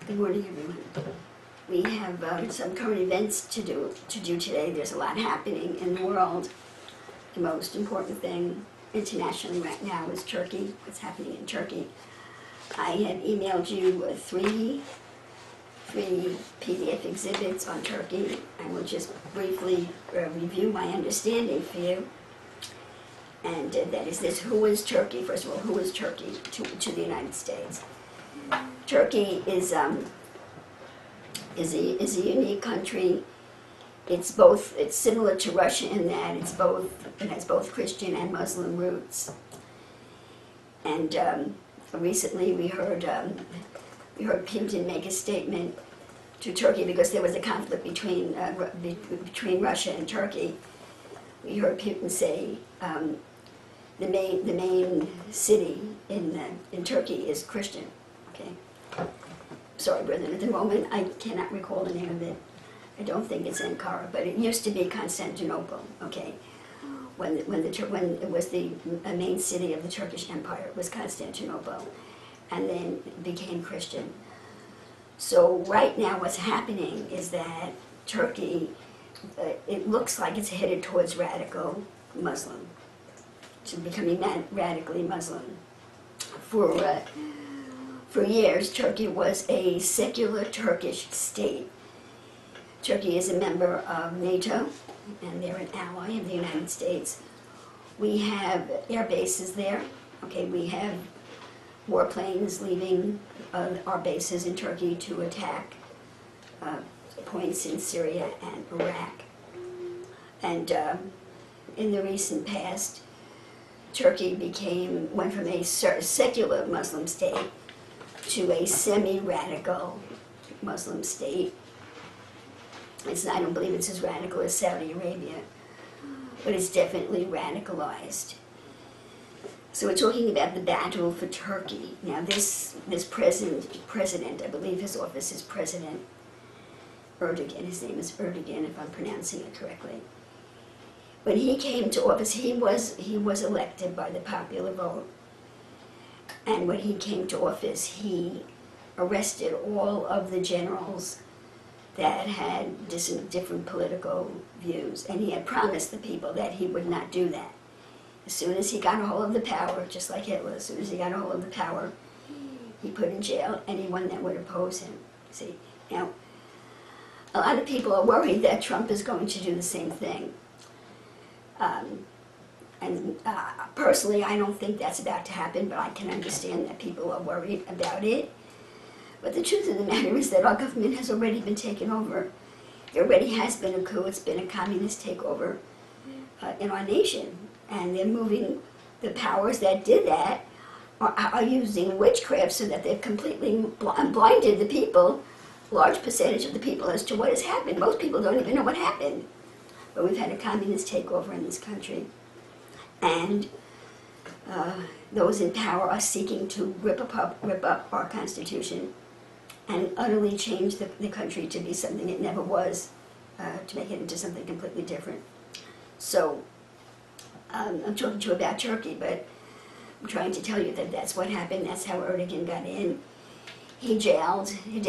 Good morning, everyone. We have some current events to do today. There's a lot happening in the world. The most important thing internationally right now is Turkey. What's happening in Turkey? I have emailed you three PDF exhibits on Turkey. I will just briefly review my understanding for you. And that is this: who is Turkey? First of all, who is Turkey to the United States? Turkey is a unique country. It's similar to Russia in that it has both Christian and Muslim roots. And recently we heard Putin make a statement to Turkey because there was a conflict between Russia and Turkey. We heard Putin say the main city in Turkey is Christian. Okay. Sorry, brethren, at the moment I cannot recall the name of it. I don't think it's Ankara, but it used to be Constantinople. Okay, when it was the main city of the Turkish Empire, it was Constantinople, and then it became Christian. So right now, what's happening is that Turkey, it looks like it's headed towards radical Muslim, to becoming radically Muslim. For years, Turkey was a secular Turkish state. Turkey is a member of NATO, and they're an ally of the United States. We have air bases there. Okay, we have warplanes leaving our bases in Turkey to attack points in Syria and Iraq. And in the recent past, Turkey went from a secular Muslim state to a semi-radical Muslim state. I don't believe it's as radical as Saudi Arabia, but it's definitely radicalized. So we're talking about the battle for Turkey. Now this president, I believe his office is President Erdogan. His name is Erdogan, if I'm pronouncing it correctly. When he came to office, he was elected by the popular vote. And when he came to office, he arrested all of the generals that had different political views. And he had promised the people that he would not do that. As soon as he got a hold of the power, just like Hitler, as soon as he got a hold of the power, he put in jail anyone that would oppose him. See, now, a lot of people are worried that Trump is going to do the same thing. Personally, I don't think that's about to happen, but I can understand that people are worried about it. But the truth of the matter is that our government has already been taken over. There already has been a coup. It's been a communist takeover in our nation. And they're moving, the powers that did that are using witchcraft so that they've completely blinded the people, large percentage of the people, as to what has happened. Most people don't even know what happened. But we've had a communist takeover in this country. And those in power are seeking to rip up our Constitution and utterly change the country to be something it never was, to make it into something completely different. So I'm talking to you about Turkey, but I'm trying to tell you that that's what happened. That's how Erdogan got in. He jailed. He did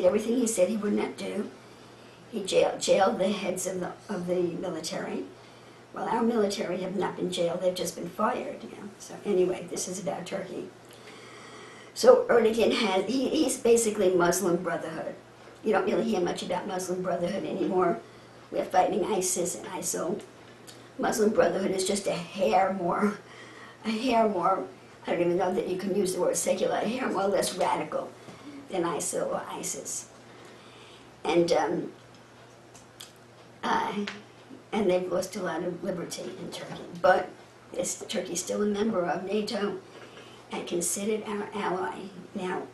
everything he said he would not do. He jailed the heads of the military. Well, our military have not been jailed, they've just been fired. You know? So anyway, this is about Turkey. So Erdogan he's basically Muslim Brotherhood. You don't really hear much about Muslim Brotherhood anymore. We're fighting ISIS and ISIL. Muslim Brotherhood is just a hair more, I don't even know that you can use the word secular, a hair more or less radical than ISIL or ISIS. And they've lost a lot of liberty in Turkey. But Turkey's still a member of NATO and considered our ally. Now,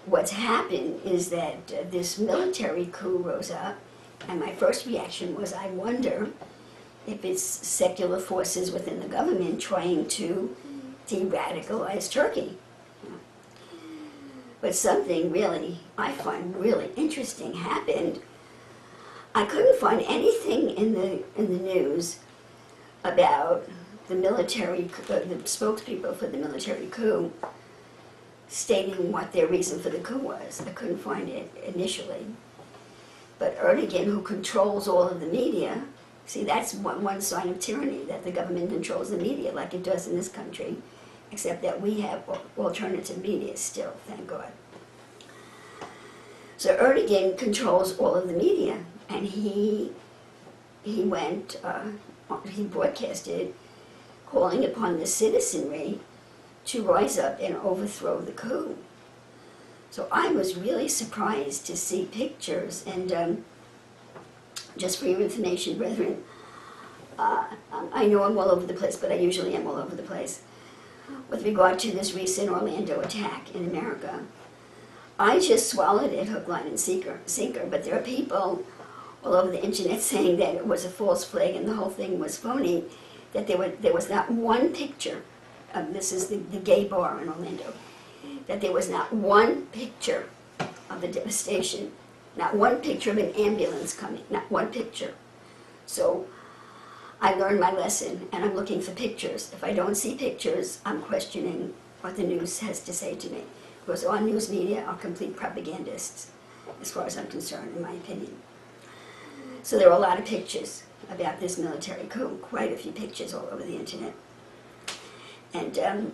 what's happened is that this military coup rose up, and my first reaction was, I wonder if it's secular forces within the government trying to de-radicalize Turkey. But something really, I find really interesting happened. I couldn't find anything in the news about the military, the spokespeople for the military coup stating what their reason for the coup was. I couldn't find it initially. But Erdogan, who controls all of the media, see, that's one sign of tyranny, that the government controls the media like it does in this country, except that we have alternative media still, thank God. So Erdogan controls all of the media, and he broadcasted calling upon the citizenry to rise up and overthrow the coup. So I was really surprised to see pictures, and just for your information, brethren, I know I'm all over the place, but I usually am all over the place. With regard to this recent Orlando attack in America, I just swallowed it hook, line, and sinker, but there are people all over the internet saying that it was a false flag and the whole thing was phony, that there was not one picture, this is the gay bar in Orlando, that there was not one picture of the devastation, not one picture of an ambulance coming, not one picture. So I learned my lesson, and I'm looking for pictures. If I don't see pictures, I'm questioning what the news has to say to me. Because all news media are complete propagandists, as far as I'm concerned, in my opinion. So there are a lot of pictures about this military coup, quite a few pictures all over the internet. And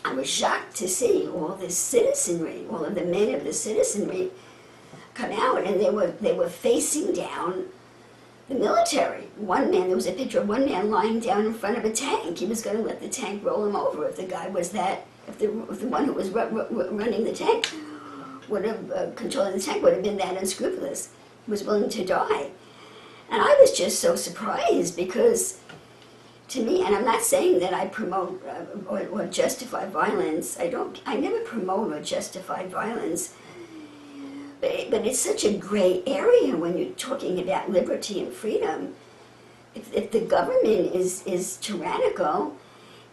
I was shocked to see all this citizenry, all of the men of the citizenry come out, and they were facing down the military. One man, there was a picture of one man lying down in front of a tank. He was going to let the tank roll him over if the guy was that, if the one who was running the tank would have, controlling the tank would have been that unscrupulous. He was willing to die. And I was just so surprised because, to me, and I'm not saying that I promote or justify violence. I never promote or justify violence. But it's such a gray area when you're talking about liberty and freedom. If the government is tyrannical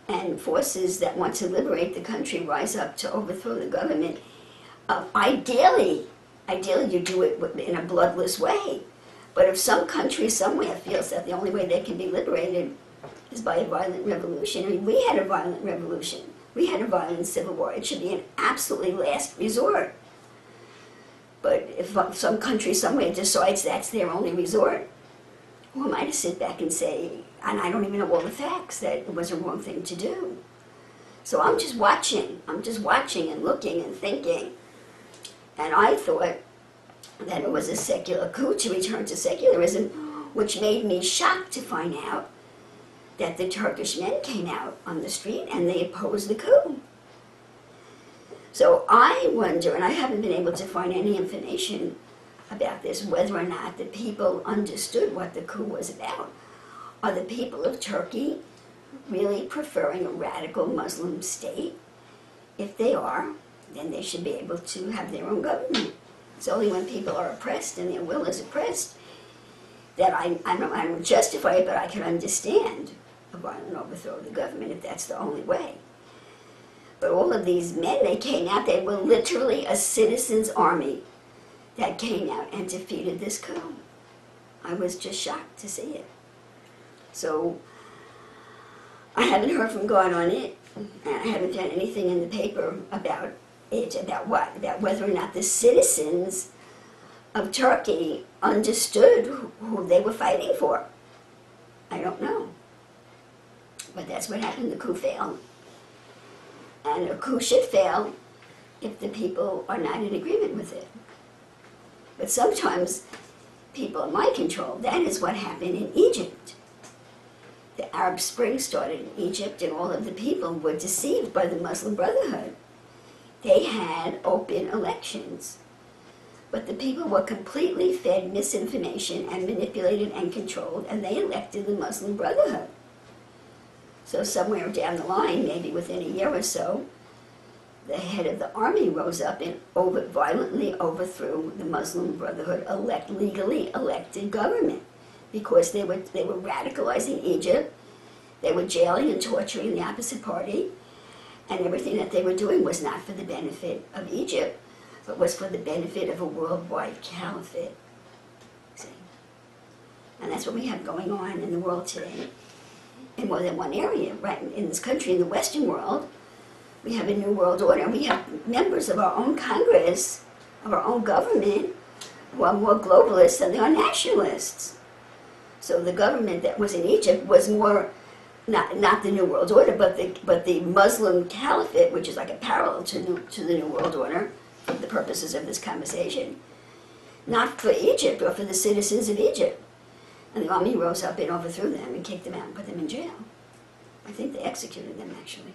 and forces that want to liberate the country rise up to overthrow the government, ideally you do it in a bloodless way. But if some country somewhere feels that the only way they can be liberated is by a violent revolution, I mean, we had a violent revolution. We had a violent civil war. It should be an absolutely last resort. But if some country somewhere decides that's their only resort, who am I to sit back and say, and I don't even know all the facts, that it was a wrong thing to do. So I'm just watching and looking and thinking. And I thought that it was a secular coup to return to secularism, which made me shocked to find out that the Turkish men came out on the street and they opposed the coup. So I wonder, and I haven't been able to find any information about this, whether or not the people understood what the coup was about. Are the people of Turkey really preferring a radical Muslim state? If they are, then they should be able to have their own government. It's only when people are oppressed and their will is oppressed that I don't justify it, but I can understand a violent overthrow of the government if that's the only way. But all of these men, they came out, they were literally a citizens' army that came out and defeated this coup. I was just shocked to see it. So I haven't heard from God on it, and I haven't done anything in the paper about it, about what? About whether or not the citizens of Turkey understood who they were fighting for. I don't know. But that's what happened. The coup failed. And a coup should fail if the people are not in agreement with it. But sometimes people in my control, that is what happened in Egypt. The Arab Spring started in Egypt, and all of the people were deceived by the Muslim Brotherhood. They had open elections. But the people were completely fed misinformation and manipulated and controlled, and they elected the Muslim Brotherhood. So somewhere down the line, maybe within a year or so, the head of the army rose up and violently overthrew the Muslim Brotherhood legally elected government, because they were radicalizing Egypt, they were jailing and torturing the opposite party, and everything that they were doing was not for the benefit of Egypt, but was for the benefit of a worldwide caliphate. See? And that's what we have going on in the world today, in more than one area, right? In this country, in the Western world, We have a new world order. We have members of our own Congress, of our own government, who are more globalists than they are nationalists. So the government that was in Egypt was more, not the New World Order, but the Muslim Caliphate, which is like a parallel to the New World Order, for the purposes of this conversation. Not for Egypt, or for the citizens of Egypt. And the army rose up and overthrew them and kicked them out and put them in jail. I think they executed them, actually.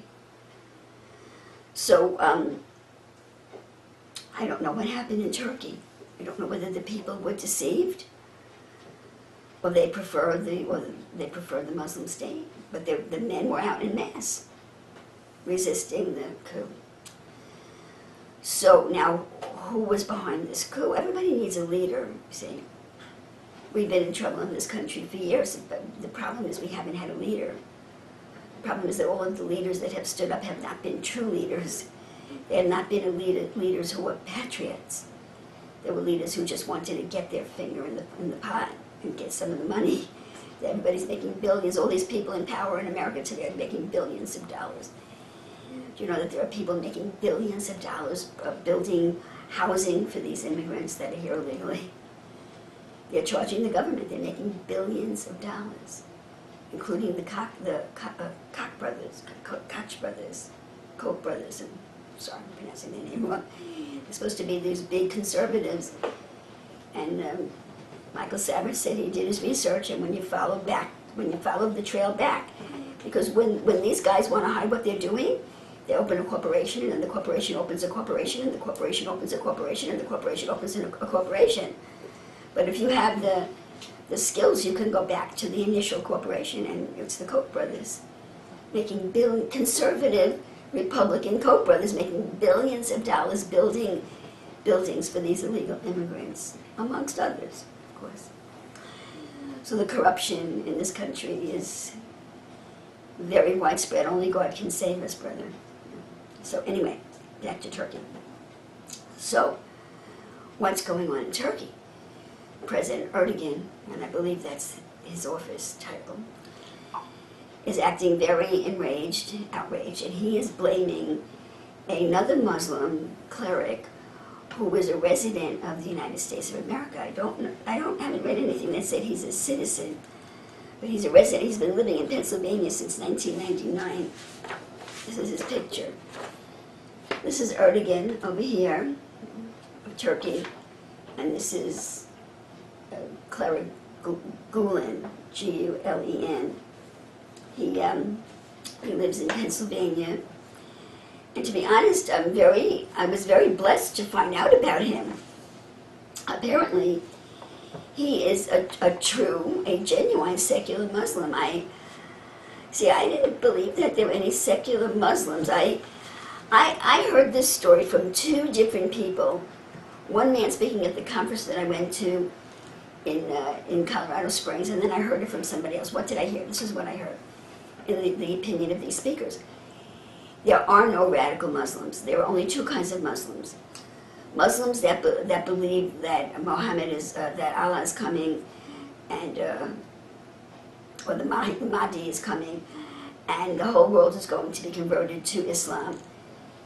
So, I don't know what happened in Turkey. I don't know whether the people were deceived, or they preferred the Muslim state. But the men were out in mass, resisting the coup. So now, who was behind this coup? Everybody needs a leader, you see. We've been in trouble in this country for years, but the problem is we haven't had a leader. The problem is that all of the leaders that have stood up have not been true leaders. They have not been leaders who were patriots. They were leaders who just wanted to get their finger in the pot and get some of the money. Everybody's making billions. All these people in power in America today are making billions of dollars. Do you know that there are people making billions of dollars building housing for these immigrants that are here illegally? They're charging the government. They're making billions of dollars, including the Koch brothers, Koch brothers. And sorry, I'm pronouncing their name wrong. They're supposed to be these big conservatives. And Michael Savage said he did his research, and when you follow the trail back, because when these guys want to hide what they're doing, they open a corporation, and then the corporation opens a corporation, and the corporation opens a corporation, and the corporation opens a corporation. But if you have the skills, you can go back to the initial corporation, and it's the Koch brothers making conservative Republican Koch brothers making billions of dollars building buildings for these illegal immigrants, amongst others, of course. So the corruption in this country is very widespread. Only God can save us, brother. So anyway, back to Turkey. So, what's going on in Turkey? President Erdogan, and I believe that's his office title, is acting very outraged, and he is blaming another Muslim cleric who was a resident of the United States of America. I haven't read anything that said he's a citizen, but he's a resident. He's been living in Pennsylvania since 1999. This is his picture. This is Erdogan over here, of Turkey, and this is cleric Gulen, G-U-L-E-N. He lives in Pennsylvania, and to be honest, I was very blessed to find out about him. Apparently, he is a genuine secular Muslim. I didn't believe that there were any secular Muslims. I heard this story from two different people. One man speaking at the conference that I went to in Colorado Springs, and then I heard it from somebody else. What did I hear? This is what I heard in the opinion of these speakers. There are no radical Muslims. There are only two kinds of Muslims. Muslims that believe that Muhammad is, that Allah is coming, and or the Mahdi is coming, and the whole world is going to be converted to Islam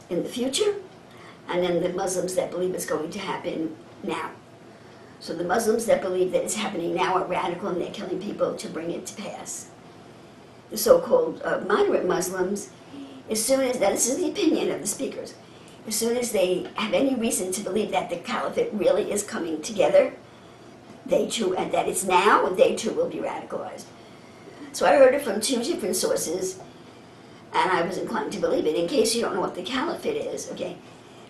in the future, and then the Muslims that believe it's going to happen now. So the Muslims that believe that it's happening now are radical, and they're killing people to bring it to pass. The so-called moderate Muslims, as soon as, this is the opinion of the speakers, as soon as they have any reason to believe that the caliphate really is coming together, they too, and that it's now, they too will be radicalized. So I heard it from two different sources, and I was inclined to believe it. In case you don't know what the caliphate is, okay,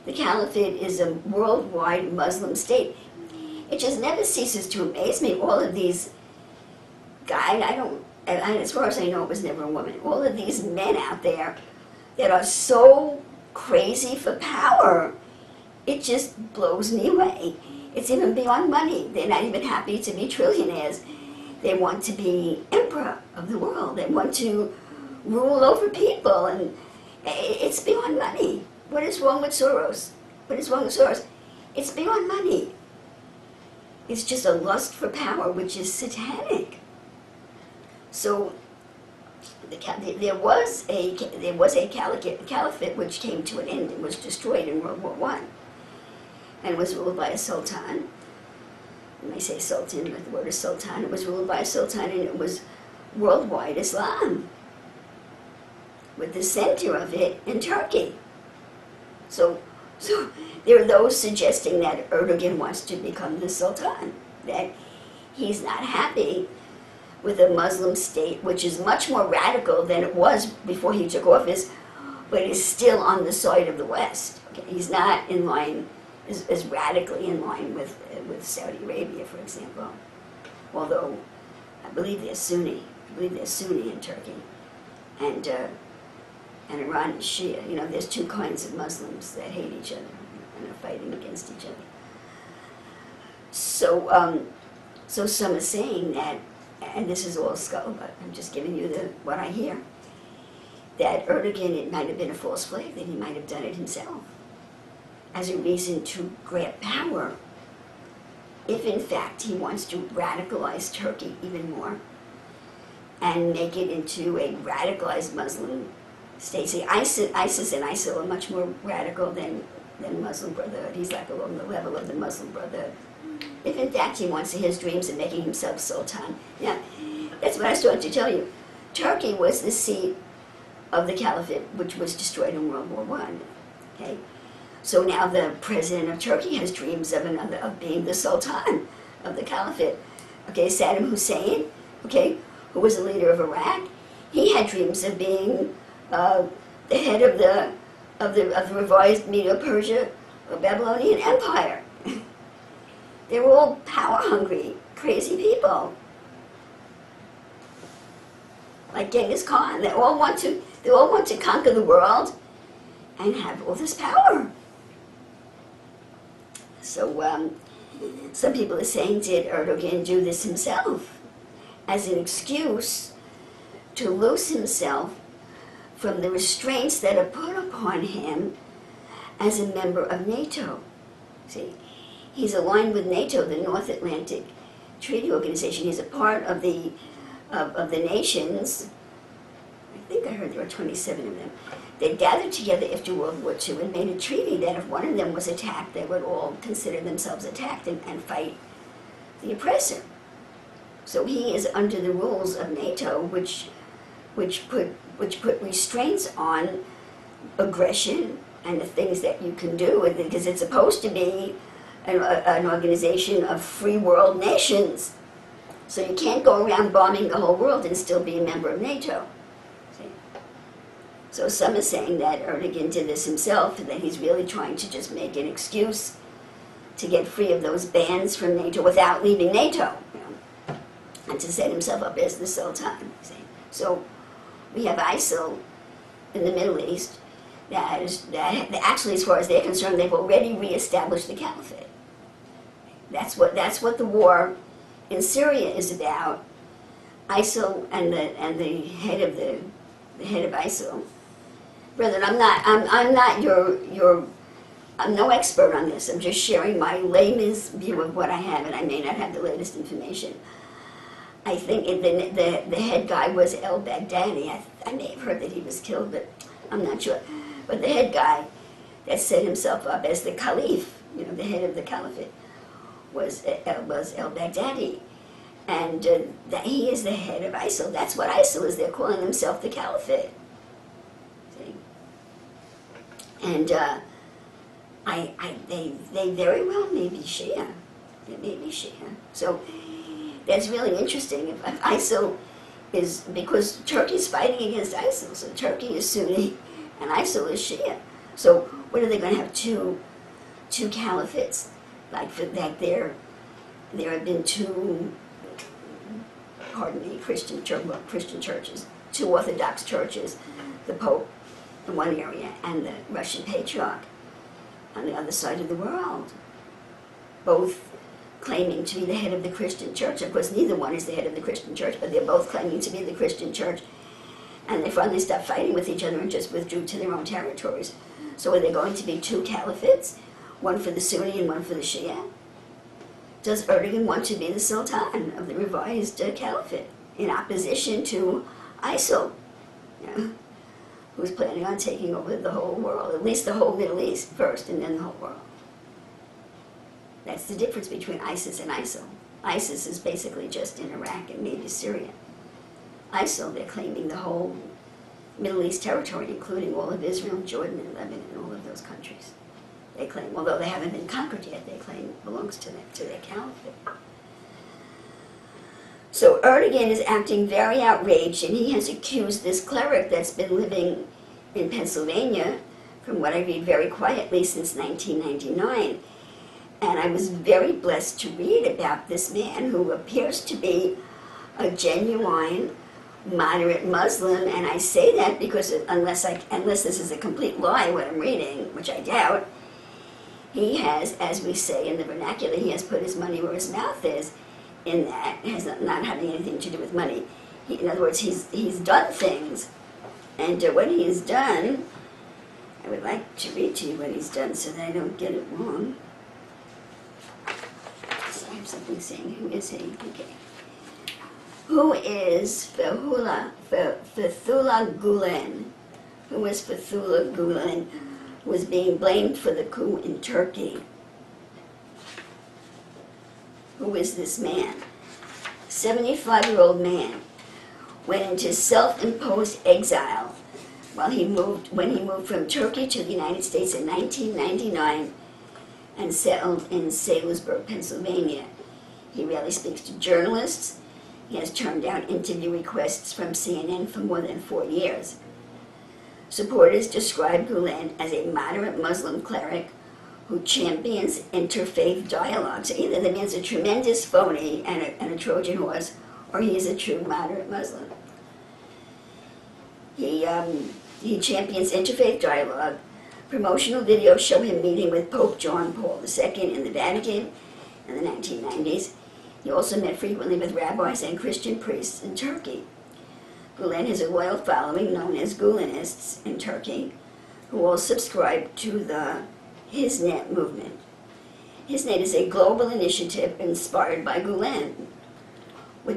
the caliphate is a worldwide Muslim state. It just never ceases to amaze me. All of these guys, as far as I know, it was never a woman. All of these men out there that are so crazy for power, it just blows me away. It's even beyond money. They're not even happy to be trillionaires. They want to be emperor of the world. They want to rule over people, and it's beyond money. What is wrong with Soros? What is wrong with Soros? It's beyond money. It's just a lust for power, which is satanic. So there was a caliphate which came to an end and was destroyed in World War I, and was ruled by a sultan. And they say sultan, but the word is sultan. It was ruled by a sultan, and it was worldwide Islam, with the center of it in Turkey. So there are those suggesting that Erdogan wants to become the sultan, that he's not happy with a Muslim state, which is much more radical than it was before he took office, but is still on the side of the West. Okay? He's not in line, as radically in line with Saudi Arabia, for example. Although I believe they're Sunni. I believe they're Sunni in Turkey, and Iran is Shia. You know, there's two kinds of Muslims that hate each other and are fighting against each other. So, so some are saying that, and this is all scuttlebutt, I'm just giving you what I hear, that Erdogan, it might have been a false flag, that he might have done it himself as a reason to grab power, if in fact he wants to radicalize Turkey even more and make it into a radicalized Muslim state. See, ISIS and ISIL are much more radical than Muslim Brotherhood. He's like along the level of the Muslim Brotherhood. If in fact he wants his dreams of making himself sultan. Yeah, that's what I started to tell you. Turkey was the seat of the caliphate, which was destroyed in World War I. Okay, so now the president of Turkey has dreams of being the sultan of the caliphate. Okay, Saddam Hussein, okay, who was the leader of Iraq, he had dreams of being the head of the revised Medo-Persia or Babylonian Empire. They were all power-hungry, crazy people. Like Genghis Khan, they all want to conquer the world and have all this power. So some people are saying, did Erdogan do this himself as an excuse to loose himself from the restraints that are put upon him as a member of NATO? See, he's aligned with NATO, the North Atlantic Treaty Organization. He's a part of the nations. I think I heard there were 27 of them. They gathered together after World War II and made a treaty that if one of them was attacked, they would all consider themselves attacked and fight the oppressor. So he is under the rules of NATO, which put restraints on aggression and the things that you can do, because it's supposed to be an organization of free world nations. So you can't go around bombing the whole world and still be a member of NATO. See? So some are saying that Erdogan did this himself, and that he's really trying to just make an excuse to get free of those bans from NATO without leaving NATO, you know, and to set himself up as the sultan. See? So we have ISIL in the Middle East that actually, as far as they're concerned, they've already reestablished the caliphate. That's what the war in Syria is about. ISIL and the head of ISIL. Brethren, I'm no expert on this. I'm just sharing my layman's view of what I have, and I may not have the latest information. I think the head guy was al-Baghdadi. I may have heard that he was killed, but I'm not sure. But the head guy that set himself up as the caliph, you know, the head of the caliphate, was al-Baghdadi. And that he is the head of ISIL. That's what ISIL is. They're calling themselves the caliphate. See? And they very well may be Shia. They may be Shia. So that's really interesting. If ISIL is, because Turkey's fighting against ISIL, so Turkey is Sunni and ISIL is Shia. So what are they going to have, two caliphates? There have been two, pardon me, Christian churches, two Orthodox churches, the Pope in one area and the Russian Patriarch on the other side of the world, both claiming to be the head of the Christian church. Of course, neither one is the head of the Christian church, but they're both claiming to be the Christian church. And they finally stopped fighting with each other and just withdrew to their own territories. So are there going to be two caliphates, one for the Sunni and one for the Shia? Does Erdogan want to be the sultan of the revised caliphate in opposition to ISIL, who's planning on taking over the whole world, at least the whole Middle East first, and then the whole world. That's the difference between ISIS and ISIL. ISIS is basically just in Iraq and maybe Syria. ISIL, they're claiming the whole Middle East territory, including all of Israel, Jordan, and Lebanon, and all of those countries. They claim, although they haven't been conquered yet, they claim it belongs to their caliphate. So Erdogan is acting very outraged, and he has accused this cleric that's been living in Pennsylvania, from what I read, very quietly since 1999. And I was very blessed to read about this man who appears to be a genuine moderate Muslim, and I say that because unless this is a complete lie, what I'm reading, which I doubt, he has, as we say in the vernacular, he has put his money where his mouth is, in that it has not having anything to do with money. In other words, he's done things, and what he has done, I would like to read to you what he's done so that I don't get it wrong. So I have something saying, who is he? Okay. Who is Fethullah Gulen? Who is Fethullah Gulen? Was being blamed for the coup in Turkey. Who is this man? 75-year-old man went into self-imposed exile when he moved from Turkey to the United States in 1999 and settled in Salisbury, Pennsylvania. He rarely speaks to journalists. He has turned down interview requests from CNN for more than 4 years. Supporters describe Gulen as a moderate Muslim cleric who champions interfaith dialogue. So either the man's a tremendous phony and a Trojan horse, or he is a true moderate Muslim. He champions interfaith dialogue. Promotional videos show him meeting with Pope John Paul II in the Vatican in the 1990s. He also met frequently with rabbis and Christian priests in Turkey. Gulen has a loyal following known as Gulenists in Turkey, who all subscribe to the HizNet movement. HizNet is a global initiative inspired by Gulen, who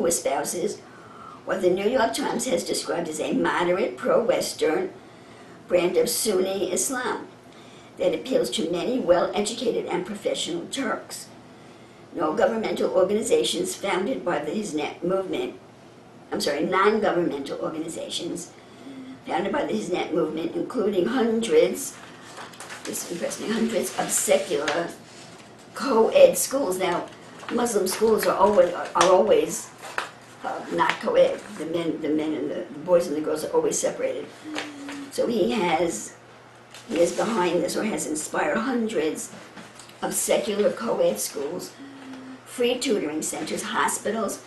espouses what the New York Times has described as a moderate, pro-Western brand of Sunni Islam that appeals to many well-educated and professional Turks. No governmental organizations founded by the HizNet movement, non-governmental organizations founded by the HizNet movement, including hundreds of secular co-ed schools. Now, Muslim schools are always not co-ed. The men and the boys and the girls are always separated. So he is behind this, or has inspired hundreds of secular co-ed schools, free tutoring centers, hospitals,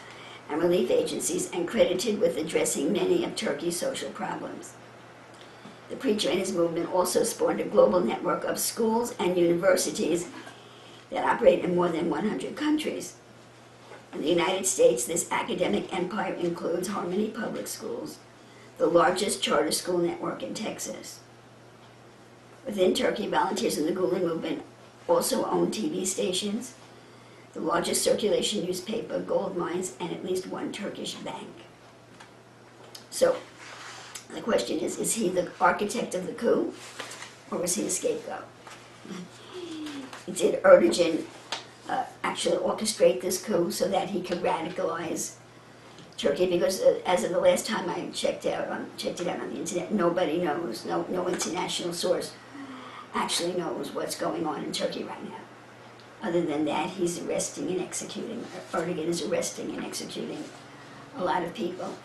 and relief agencies, and credited with addressing many of Turkey's social problems. The preacher and his movement also spawned a global network of schools and universities that operate in more than 100 countries. In the United States, this academic empire includes Harmony Public Schools, the largest charter school network in Texas. Within Turkey, volunteers in the Gulen movement also own TV stations, the largest circulation newspaper, gold mines, and at least one Turkish bank. So, the question is he the architect of the coup, or was he the scapegoat? Did Erdogan actually orchestrate this coup so that he could radicalize Turkey? Because as of the last time I checked it out on the internet, nobody knows, no international source actually knows what's going on in Turkey right now. Other than that, he's arresting and executing. Erdogan is arresting and executing a lot of people,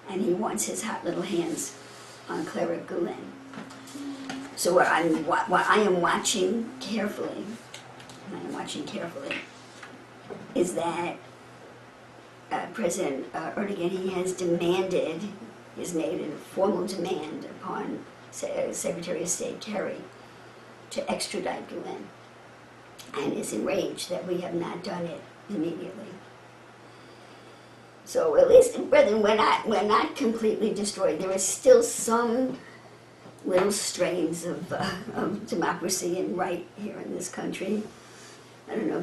and he wants his hot little hands on cleric Gulen. So what I am watching carefully, is that President Erdogan, he has made a formal demand upon Secretary of State Kerry to extradite Gulen, and is enraged that we have not done it immediately. So at least, brethren, we're not completely destroyed. There is still some little strains of democracy and right here in this country. I don't know,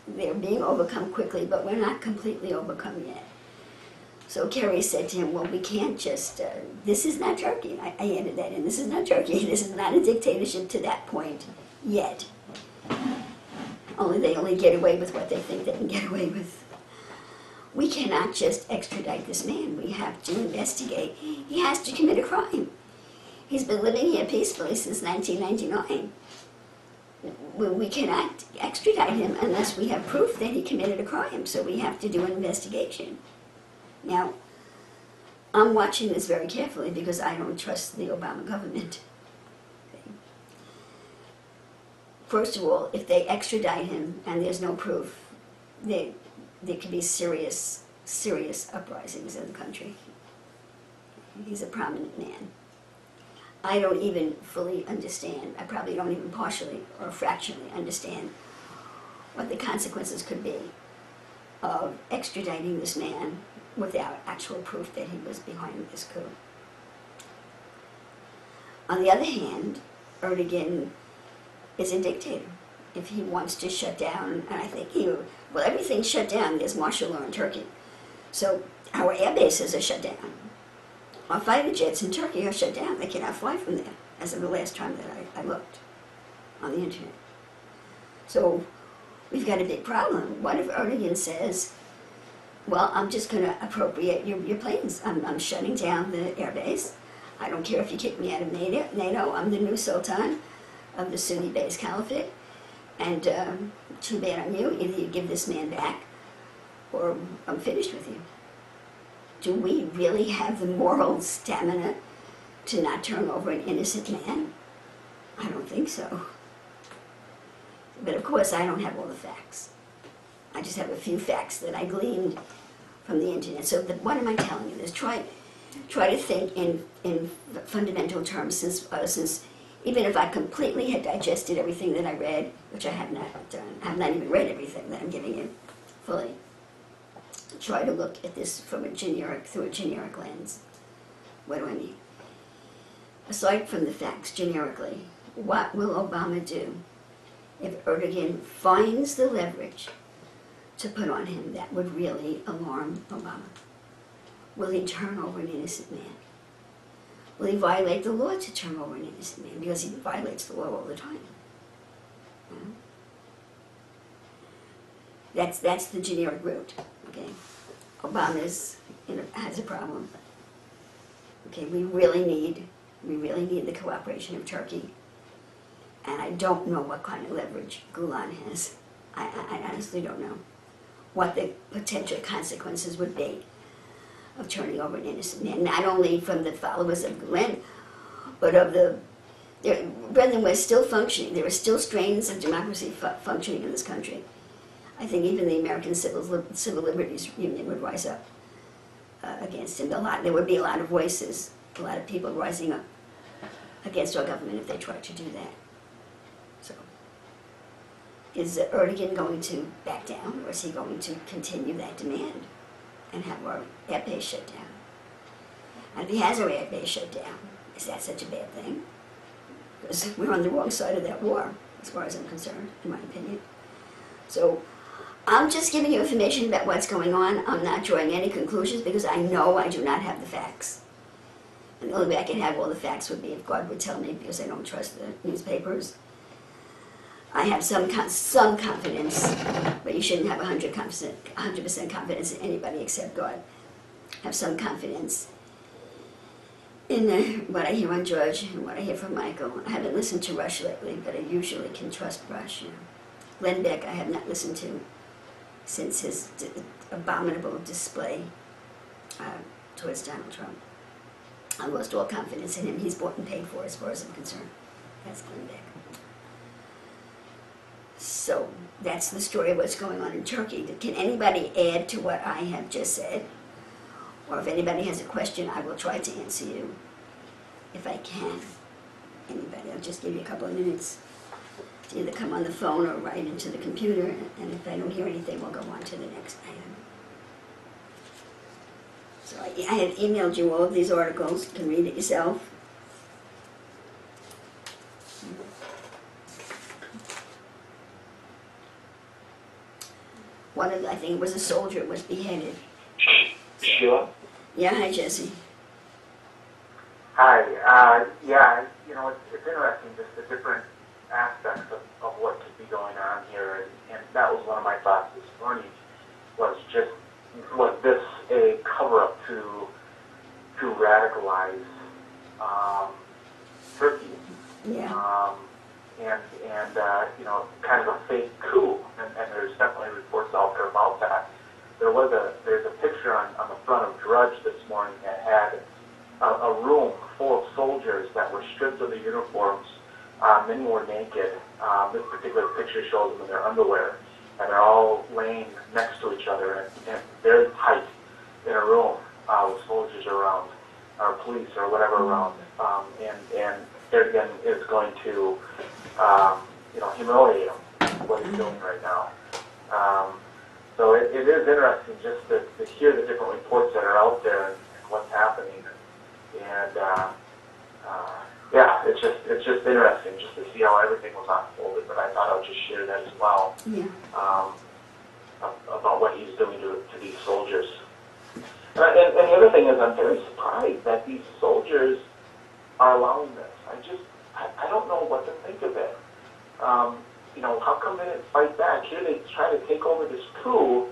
they're being overcome quickly, but we're not completely overcome yet. So Kerry said to him, well, we can't just, this is not Turkey. I added that in. This is not Turkey. This is not a dictatorship to that point yet. They only get away with what they think they can get away with. We cannot just extradite this man. We have to investigate. He has to commit a crime. He's been living here peacefully since 1999. We cannot extradite him unless we have proof that he committed a crime. So we have to do an investigation. Now, I'm watching this very carefully because I don't trust the Obama government. Okay. First of all, if they extradite him and there's no proof, there could be serious uprisings in the country. He's a prominent man. I don't even fully understand, I probably don't even partially or fractionally understand what the consequences could be of extraditing this man without actual proof that he was behind this coup. On the other hand, Erdogan is a dictator. If he wants to shut down, and I think well, everything's shut down. There's martial law in Turkey. So our air bases are shut down. Our fighter jets in Turkey are shut down. They cannot fly from there, as of the last time that I looked on the internet. So we've got a big problem. What if Erdogan says, well, I'm just going to appropriate your planes. I'm shutting down the airbase. I don't care if you kick me out of NATO. I'm the new Sultan of the Sunni-based caliphate. And too bad on you. Either you give this man back or I'm finished with you. Do we really have the moral stamina to not turn over an innocent man? I don't think so. But of course, I don't have all the facts. I just have a few facts that I gleaned from the internet. So what am I telling you? Try to think in fundamental terms, since even if I completely had digested everything that I read, which I have not done, I have not even read everything that I'm giving you fully. Try to look at this through a generic lens. What do I mean? Aside from the facts generically, what will Obama do if Erdogan finds the leverage to put on him that would really alarm Obama? Will he turn over an innocent man? Will he violate the law to turn over an innocent man? Because he violates the law all the time. You know? That's the generic route. Okay, Obama has a problem. Okay, we really need the cooperation of Turkey. And I don't know what kind of leverage Gulen has. I honestly don't know what the potential consequences would be of turning over an innocent man, not only from the followers of Gulen, but of Brethren, we're still functioning. There are still strains of democracy functioning in this country. I think even the American Civil Liberties Union would rise up against him. There would be a lot of voices, a lot of people rising up against our government if they tried to do that. So, is Erdogan going to back down, or is he going to continue that demand and have our airbase shut down? And if he has our airbase shut down, is that such a bad thing? Because we're on the wrong side of that war, as far as I'm concerned, in my opinion. So I'm just giving you information about what's going on. I'm not drawing any conclusions because I know I do not have the facts. And the only way I can have all the facts would be if God would tell me, because I don't trust the newspapers. I have some confidence, but you shouldn't have 100% confidence in anybody except God. Have some confidence in what I hear on George and what I hear from Michael. I haven't listened to Rush lately, but I usually can trust Rush. You know. Glenn Beck I have not listened to since his abominable display towards Donald Trump. I lost all confidence in him. He's bought and paid for as far as I'm concerned. That's Glenn Beck. So that's the story of what's going on in Turkey. Can anybody add to what I have just said? Or if anybody has a question, I will try to answer you if I can. Anybody, I'll just give you a couple of minutes to either come on the phone or write into the computer, and if I don't hear anything, we'll go on to the next item. So I have emailed you all of these articles. You can read it yourself. One of, I think it was a soldier, was beheaded. Sheila? Yeah, hi Jesse. Hi. Yeah, it's interesting just the different aspects of what could be going on here, and that was one of my thoughts this morning. Was this a cover-up to radicalize Turkey? Yeah. Kind of a fake coup, and there's definitely reports out there about that. There's a picture on the front of Drudge this morning that had a room full of soldiers that were stripped of their uniforms. Many were naked. This particular picture shows them in their underwear, and they're all laying next to each other and very tight in a room with soldiers around, or police or whatever around. And Erdogan is going to humiliate him, what he's doing right now. So it is interesting just to hear the different reports that are out there and what's happening. And it's just interesting just to see how everything was unfolded. But I thought I would just share that as well, about what he's doing to these soldiers. And the other thing is, I'm very surprised that these soldiers are allowing this. I don't know what to think of it. How come they didn't fight back? Here they try to take over this coup,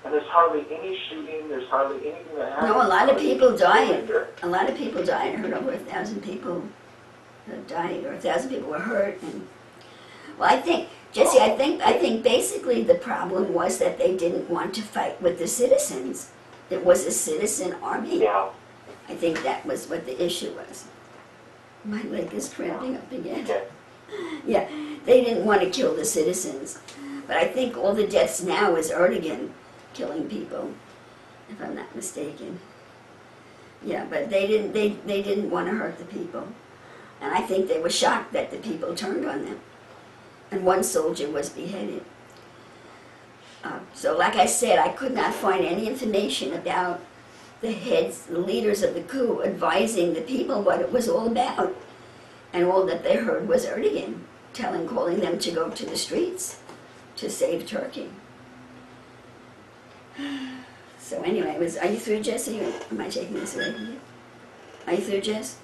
and there's hardly any shooting, there's hardly anything that happens. No, a lot of people died. A lot of people died. I heard over 1,000 people died, or 1,000 people were hurt. And well, I think, Jesse, I think basically the problem was that they didn't want to fight with the citizens. It was a citizen army. Yeah. I think that was what the issue was. My leg is cramping up again. Okay. Yeah, they didn't want to kill the citizens. But I think all the deaths now is Erdogan killing people, if I'm not mistaken. Yeah, but they didn't want to hurt the people. And I think they were shocked that the people turned on them. And one soldier was beheaded. So like I said, I could not find any information about the heads, the leaders of the coup advising the people what it was all about. And all that they heard was Erdogan calling them to go to the streets to save Turkey. So anyway, are you through, Jesse? Or am I taking this away from you? Are you through, Jess?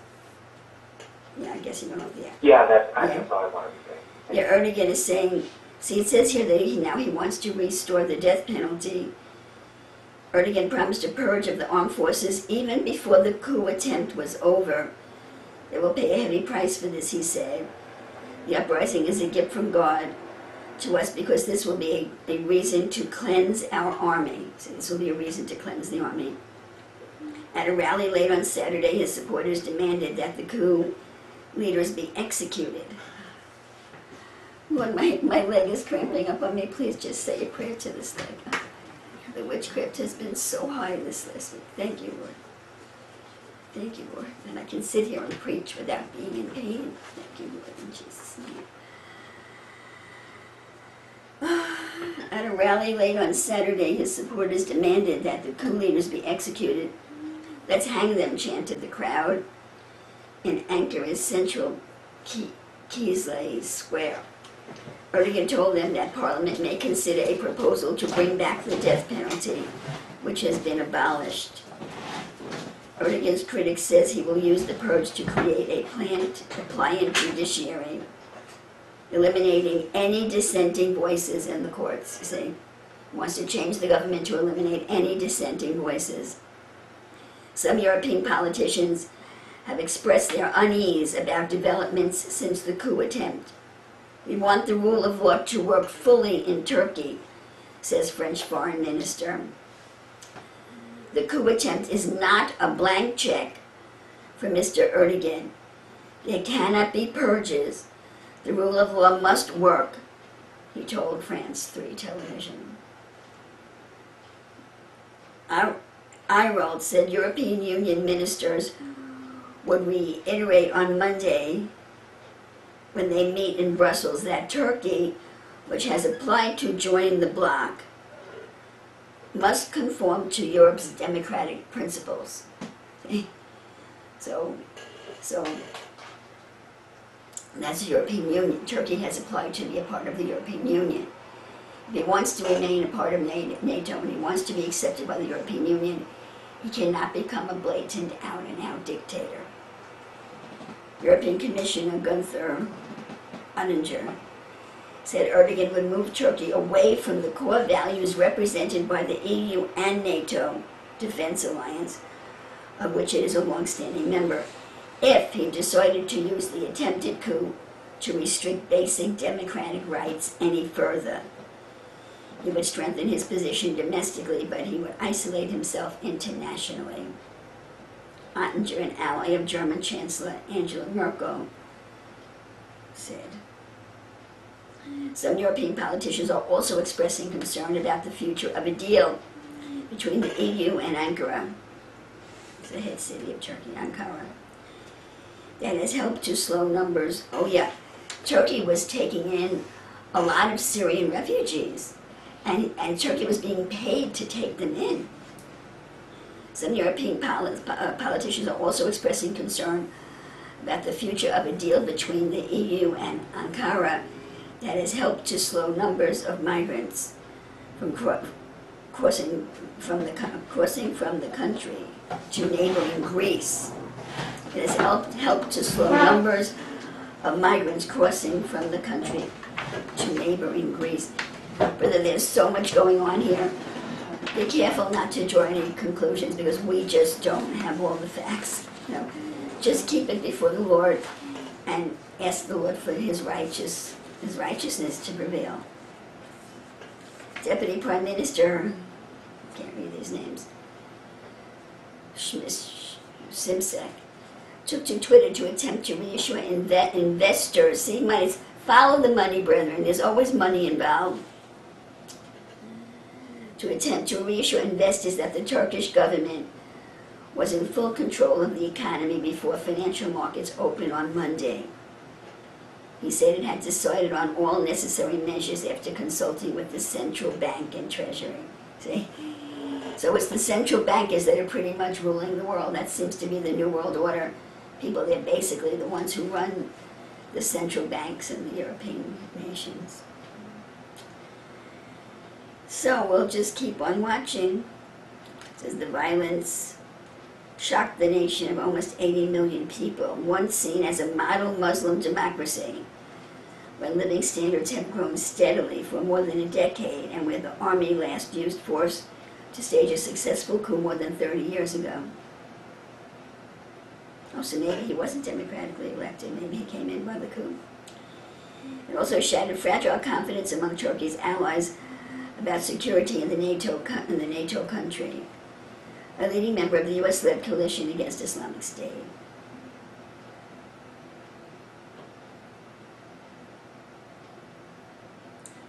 Yeah, I guess you don't know the act. Yeah, that's all I wanted to say. Yeah, Erdogan is saying, see, it says here that he wants to restore the death penalty. Erdogan promised a purge of the armed forces even before the coup attempt was over. They will pay a heavy price for this, he said. The uprising is a gift from God to us because this will be a reason to cleanse our army. So this will be a reason to cleanse the army. At a rally late on Saturday, his supporters demanded that the coup leaders be executed. Lord, my leg is cramping up on me. Please just say a prayer to this leg. The witchcraft has been so high this last week. Thank you, Lord. Thank you, Lord. And I can sit here and preach without being in pain. Thank you, Lord, in Jesus' name. At a rally late on Saturday, his supporters demanded that the coup leaders be executed. Let's hang them, chanted the crowd in Ankara''s central Kizilay Square. Erdogan told them that Parliament may consider a proposal to bring back the death penalty, which has been abolished. Erdogan's critic says he will use the purge to create a pliant judiciary, eliminating any dissenting voices in the courts. See, he wants to change the government to eliminate any dissenting voices. Some European politicians have expressed their unease about developments since the coup attempt. We want the rule of law to work fully in Turkey, says French Foreign Minister. The coup attempt is not a blank check for Mr. Erdogan. There cannot be purges. The rule of law must work, he told France 3 television. Irold said European Union ministers would reiterate on Monday when they meet in Brussels that Turkey, which has applied to join the bloc, must conform to Europe's democratic principles. So that's the European Union. Turkey has applied to be a part of the European Union. If he wants to remain a part of NATO and he wants to be accepted by the European Union, He cannot become a blatant out-and-out dictator. European Commissioner Gunther Oettinger said Erdogan would move Turkey away from the core values represented by the EU and NATO defense alliance, of which it is a long-standing member, if he decided to use the attempted coup to restrict basic democratic rights any further. He would strengthen his position domestically, but he would isolate himself internationally. Oettinger, an ally of German Chancellor Angela Merkel, said. Some European politicians are also expressing concern about the future of a deal between the EU and Ankara, the head city of Turkey, Ankara, that has helped to slow numbers. Oh yeah, Turkey was taking in a lot of Syrian refugees, and Turkey was being paid to take them in. Some European politicians are also expressing concern about the future of a deal between the EU and Ankara that has helped to slow numbers of migrants from crossing from the country to neighboring Greece. It has helped to slow numbers of migrants crossing from the country to neighboring Greece. Brother, there's so much going on here. Be careful not to draw any conclusions, because we just don't have all the facts. You know, just keep it before the Lord and ask the Lord for His righteousness to prevail. Deputy Prime Minister, can't read these names, Simsek, took to Twitter to attempt to reassure investors. See, follow the money, brethren. There's always money involved. To attempt to reassure investors that the Turkish government was in full control of the economy before financial markets opened on Monday. He said it had decided on all necessary measures after consulting with the central bank and treasury. See? So it's the central bankers that are pretty much ruling the world. That seems to be the New World Order. People, they're basically the ones who run the central banks in the European nations. So we'll just keep on watching. It says the violence shocked the nation of almost 80 million people, once seen as a model Muslim democracy, where living standards have grown steadily for more than a decade, and where the army last used force to stage a successful coup more than 30 years ago. Oh, so maybe he wasn't democratically elected. Maybe he came in by the coup. It also shattered fragile confidence among Turkey's allies about security in the NATO country, a leading member of the U.S.-led coalition against Islamic State.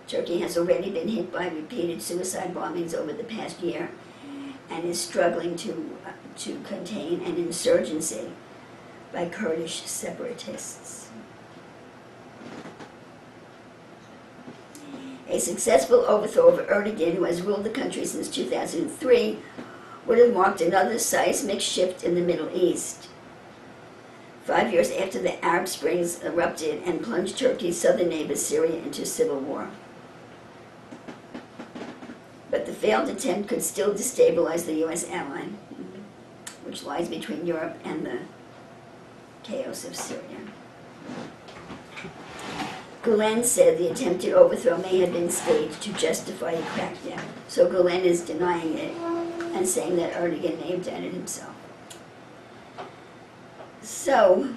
Turkey has already been hit by repeated suicide bombings over the past year and is struggling to contain an insurgency by Kurdish separatists. A successful overthrow of Erdogan, who has ruled the country since 2003, would have marked another seismic shift in the Middle East. 5 years after the Arab Springs erupted and plunged Turkey's southern neighbor Syria into civil war. But the failed attempt could still destabilize the U.S. ally, which lies between Europe and the chaos of Syria. Gulen said the attempted overthrow may have been staged to justify a crackdown. So Gulen is denying it and saying that Erdogan may have done it himself. So,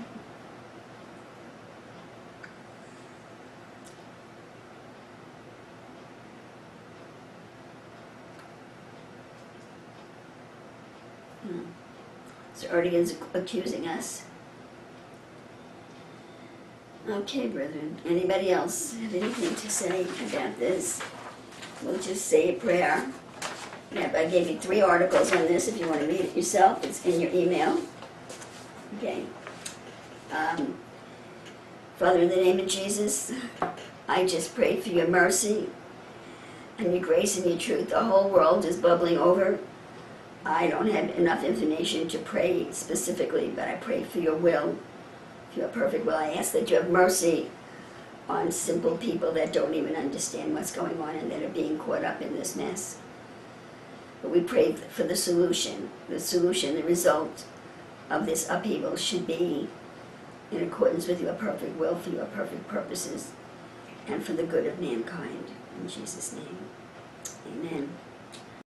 Erdogan's accusing us. Okay, brethren. Anybody else have anything to say about this? We'll just say a prayer. Yep, I gave you 3 articles on this. If you want to read it yourself, it's in your email. Okay. Father, in the name of Jesus, I just pray for your mercy and your grace and your truth. The whole world is bubbling over. I don't have enough information to pray specifically, but I pray for your will. Your perfect will. I ask that you have mercy on simple people that don't even understand what's going on and that are being caught up in this mess. But we pray for the solution. The solution, the result of this upheaval should be in accordance with your perfect will for your perfect purposes and for the good of mankind. In Jesus' name.